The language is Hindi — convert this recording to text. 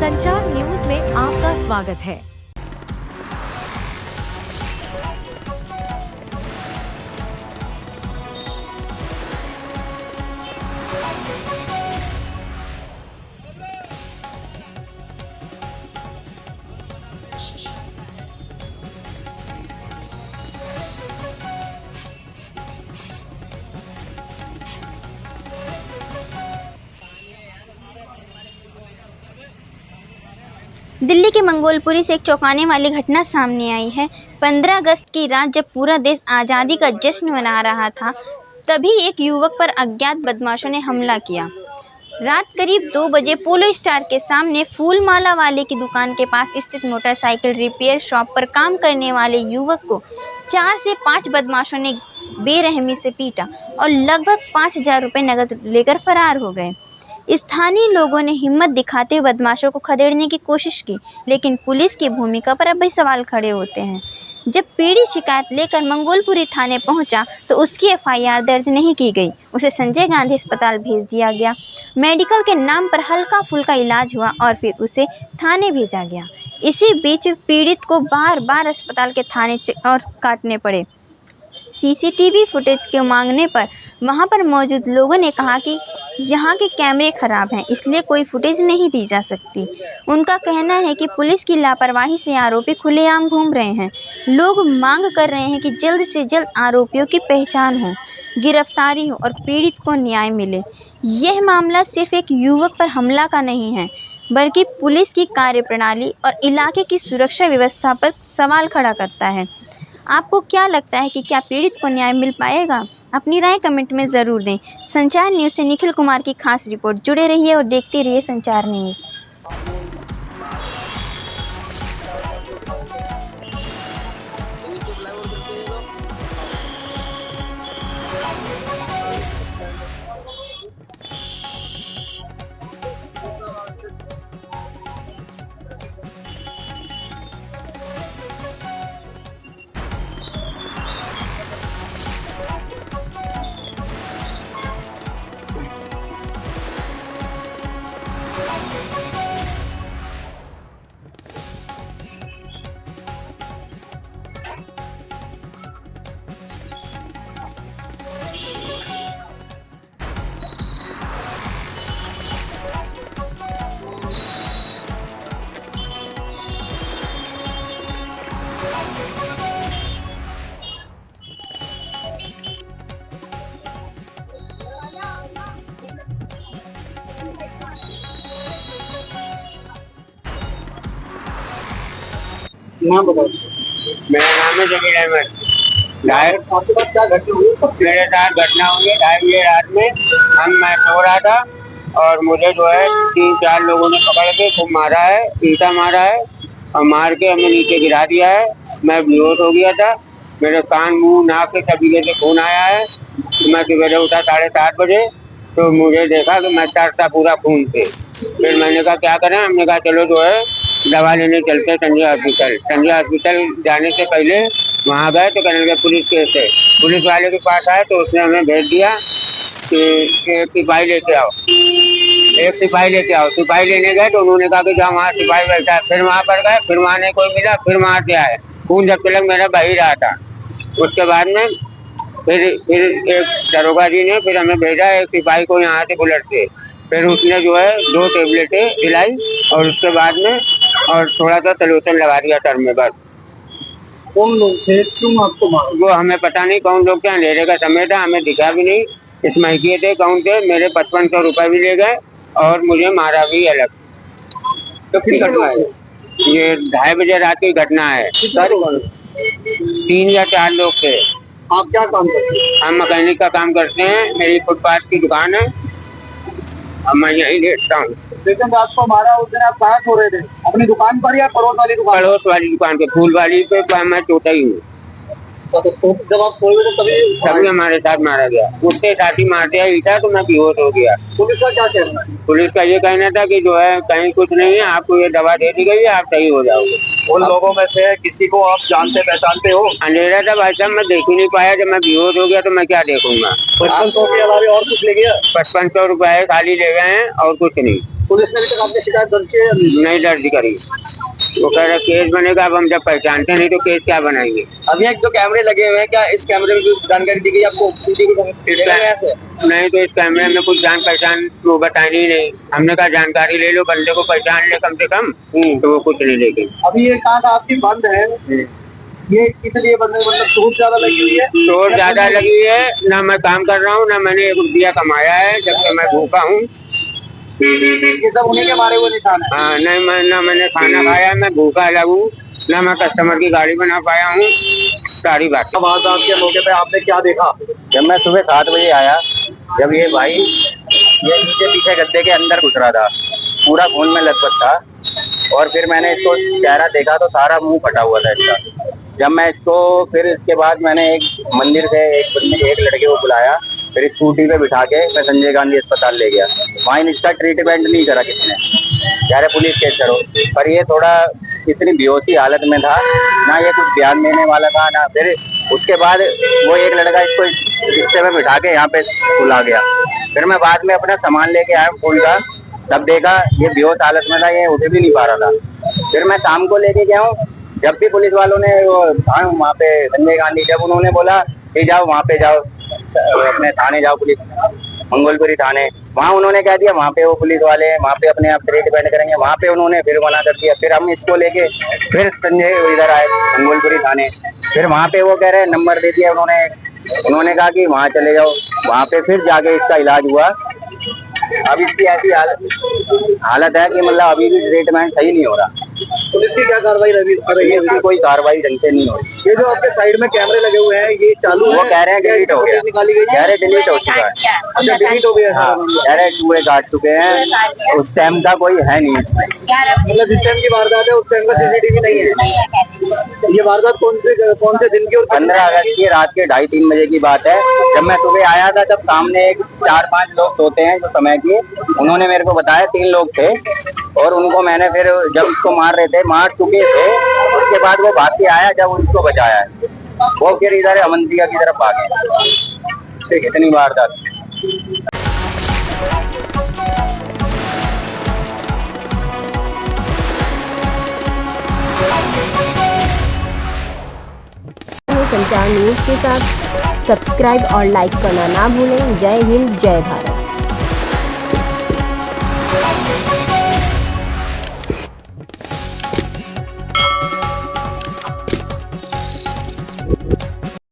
संचार न्यूज में आपका स्वागत है। दिल्ली के मंगोलपुरी से एक चौंकाने वाली घटना सामने आई है। 15 अगस्त की रात जब पूरा देश आज़ादी का जश्न मना रहा था, तभी एक युवक पर अज्ञात बदमाशों ने हमला किया। रात करीब 2 बजे पोलो स्टार के सामने फूल माला वाले की दुकान के पास स्थित मोटरसाइकिल रिपेयर शॉप पर काम करने वाले युवक को 4 से 5 बदमाशों ने बेरहमी से पीटा और लगभग 5,000 रुपये नकद लेकर फरार हो गए। स्थानीय लोगों ने हिम्मत दिखाते हुए बदमाशों को खदेड़ने की कोशिश की, लेकिन पुलिस की भूमिका पर अब भी सवाल खड़े होते हैं। जब पीड़ित शिकायत लेकर मंगोलपुरी थाने पहुंचा तो उसकी एफआईआर दर्ज नहीं की गई। उसे संजय गांधी अस्पताल भेज दिया गया। मेडिकल के नाम पर हल्का फुल्का इलाज हुआ और फिर उसे थाने भेजा गया। इसी बीच पीड़ित को बार बार अस्पताल के थाने और काटने पड़े। सीसीटीवी फुटेज के मांगने पर वहां पर मौजूद लोगों ने कहा कि यहाँ के कैमरे खराब हैं, इसलिए कोई फुटेज नहीं दी जा सकती। उनका कहना है कि पुलिस की लापरवाही से आरोपी खुलेआम घूम रहे हैं। लोग मांग कर रहे हैं कि जल्द से जल्द आरोपियों की पहचान हो, गिरफ्तारी हो और पीड़ित को न्याय मिले। यह मामला सिर्फ एक युवक पर हमला का नहीं है, बल्कि पुलिस की कार्यप्रणाली और इलाके की सुरक्षा व्यवस्था पर सवाल खड़ा करता है। आपको क्या लगता है कि क्या पीड़ित को न्याय मिल पाएगा? अपनी राय कमेंट में ज़रूर दें। संचार न्यूज़ से निखिल कुमार की खास रिपोर्ट। जुड़े रहिए और देखते रहिए संचार न्यूज़। नाम बताओ। मेरा नाम है जमील अहमद। आपके पास क्या घटना हुई? मेरे साथ घटना हुई है 2:30 बजे रात में। मैं सो रहा था और मुझे जो है 3-4 लोगों ने पकड़ के खूब मारा है, ईंटा मारा है और मार के हमें नीचे गिरा दिया है। मैं बेहोश हो गया था। मेरे कान, मुंह, नाक के सभी से खून आया है। मैं सवेरे उठा 7:30 बजे तो मुझे देखा कि मैं तरता पूरा खून से। फिर मैंने कहा क्या करें, हमने कहा चलो जो है दवा लेने चलते संजय हॉस्पिटल। संजय हॉस्पिटल जाने से पहले वहाँ गए तो कहने लगे पुलिस केस है। पुलिस वाले के पास आए तो उसने हमें भेज दिया कि एक सिपाही लेके आओ, एक सिपाही लेके आओ। सिपाही लेने गए तो उन्होंने कहा कि जहाँ वहाँ सिपाही बैठा है। फिर वहाँ पर गए, फिर वहाँ नहीं कोई मिला, फिर वहाँ से आए। खून जब तक मेरा बही रहा था। उसके बाद में फिर एक दरोगा जी ने फिर हमें भेजा एक सिपाही को यहाँ से बुलेट से। फिर उसने जो है 2 टेबलेटें खिलाई और उसके बाद में और थोड़ा सा सलूशन लगा दिया सर में। बस। कौन लोग थे, क्यों आपको मारा? वो हमें पता नहीं कौन लोग थे, अंधेरे का समय था, हमें दिखा भी नहीं। इसमें किए थे कौन थे। मेरे 5500 रुपये भी ले गए और मुझे मारा भी अलग। तो किस घटना है ये 2:30 बजे रात की घटना है। 3 या 4 लोग थे। आप क्या काम करते हैं? हम मैकेनिक का काम करते हैं। मेरी फुटपाथ की दुकान है, अब मैं यही लेटता हूँ। लेकिन रात को मारा उस दिन आप कहाँ सो रहे थे? अपनी दुकान पर या पड़ोस वाली दुकान? पड़ोस वाली दुकान पे, फूल वाली पे मैं टूटा ही हूँ। तो जब आप सोए थे तभी हमारे साथ मारा गया। उसके साथ ही मार दिया ईटा तो मैं बेहोश हो गया। पुलिस का क्या कहना है? पुलिस का ये कहना था कि जो है कहीं कुछ नहीं है, आपको ये दवा दे दी गई है, आप सही हो जाओगे। उन लोगों में से किसी को आप जानते पहचानते हो? अंधेरा था भाई साहब, मैं देख ही नहीं पाया। जब मैं बेहोश हो गया तो मैं क्या देखूंगा। 5500 के अलावा और कुछ ले गया? 5500 रुपए खाली ले गए हैं और कुछ नहीं। पुलिस ने अभी तक आपकी शिकायत दर्ज की है? नहीं दर्ज करी। वो कह रहे केस बनेगा, अब हम जब पहचानते नहीं तो केस क्या बनाएंगे। अभी एक जो कैमरे लगे हुए हैं, क्या इस कैमरे में कुछ जानकारी दी गई आपको? नहीं तो इस कैमरे में कुछ जान पहचान वो बताई ही नहीं। हमने कहा जानकारी ले लो, बंदे को पहचान ले कम से कम, तो वो कुछ नहीं लेके। अभी ये कहा आपकी बंद है, ये इसलिए बंद है, मतलब चोट ज्यादा लगी हुई है? चोट ज्यादा लगी हुई है, ना मैं काम कर रहा हूँ, ना मैंने एक रुपया कमाया है, जब से मैं भूखा हूँ। ये सब उन्हीं के मारे हुए निशान है? हाँ, नहीं ना मैंने खाना खाया, मैं भूखा लगूं, ना मैं कस्टमर की गाड़ी बना पाया हूँ, सारी बात। वारदात के मौके पे आपने क्या देखा? जब मैं सुबह 7 बजे आया, जब ये भाई ये नीचे पीछे गद्दे के अंदर घुस रहा था, पूरा खून में लथपथ था, और फिर मैंने इसको चेहरा देखा तो सारा मुंह फटा हुआ था इसका। जब मैं इसको फिर इसके बाद मैंने एक मंदिर से एक लड़के को बुलाया, फिर स्कूटी पे बिठा के मैं संजय गांधी अस्पताल ले गया। वहाँ इसका ट्रीटमेंट नहीं करा किसी ने, कह रहे पुलिस केस करो, पर ये थोड़ा इतनी बेहोशी हालत में था, ना ये कुछ बयान देने वाला था ना। फिर उसके बाद वो एक लड़का इसको रिक्शे में बिठा के यहाँ पे बुला गया। फिर मैं बाद में अपना सामान लेके आया फूल का, तब देखा ये बेहोश हालत में था, ये उठ भी नहीं पा रहा था। फिर मैं शाम को लेके गया हूँ, जब भी पुलिस वालों ने वहाँ पे संजय गांधी, जब उन्होंने बोला कि जाओ वहाँ पे जाओ, अपने थाने जाओ, पुलिस मंगोलपुरी थाने, वहाँ उन्होंने कह दिया वहाँ पे वो पुलिस वाले हैं, वहाँ पे अपने आप ट्रीटमेंट करेंगे, वहाँ पे उन्होंने फिर मना कर दिया। फिर हम इसको लेके फिर संजय इधर आए मंगोलपुरी थाने, फिर वहाँ पे वो कह रहे नंबर दे दिया उन्होंने कहा कि वहाँ चले जाओ, वहाँ पे फिर जाके इसका इलाज हुआ। अब इसकी ऐसी हालत है कि मतलब अभी भी ट्रीटमेंट सही नहीं हो रहा। पुलिस की क्या कार्रवाई रही है? इसकी कोई कार्रवाई ढंग से नहीं हो रही। ये जो आपके साइड में कैमरे लगे हुए हैं, ये चालू वो कह रहे हैं डिलीट हो गया, निकाली गई, कह रहे डिलीट हो चुका है। अच्छा डिलीट हो गया? हाँ, कह रहे चूहे काट चुके हैं, उस टाइम का कोई है नहीं। मतलब जिस टाइम की वारदात है उस टाइम का सीसीटीवी नहीं है। ये वारदात कौन से दिन की? और 15 अगस्त की रात के 2:30-3 बजे की बात है। जब मैं सुबह आया था तब सामने एक 4-5 लोग सोते हैं जो समय के, उन्होंने मेरे को बताया 3 लोग थे, और उनको मैंने फिर जब इसको मार रहे थे, मार चुके थे, उसके बाद वो भाग के आया, जब उसको बचाया वो फिर इधर अमनसिया की तरफ भागे। इतनी वारदात। संचार न्यूज के साथ सब्सक्राइब और लाइक करना ना भूलें। जय हिंद, जय भारत।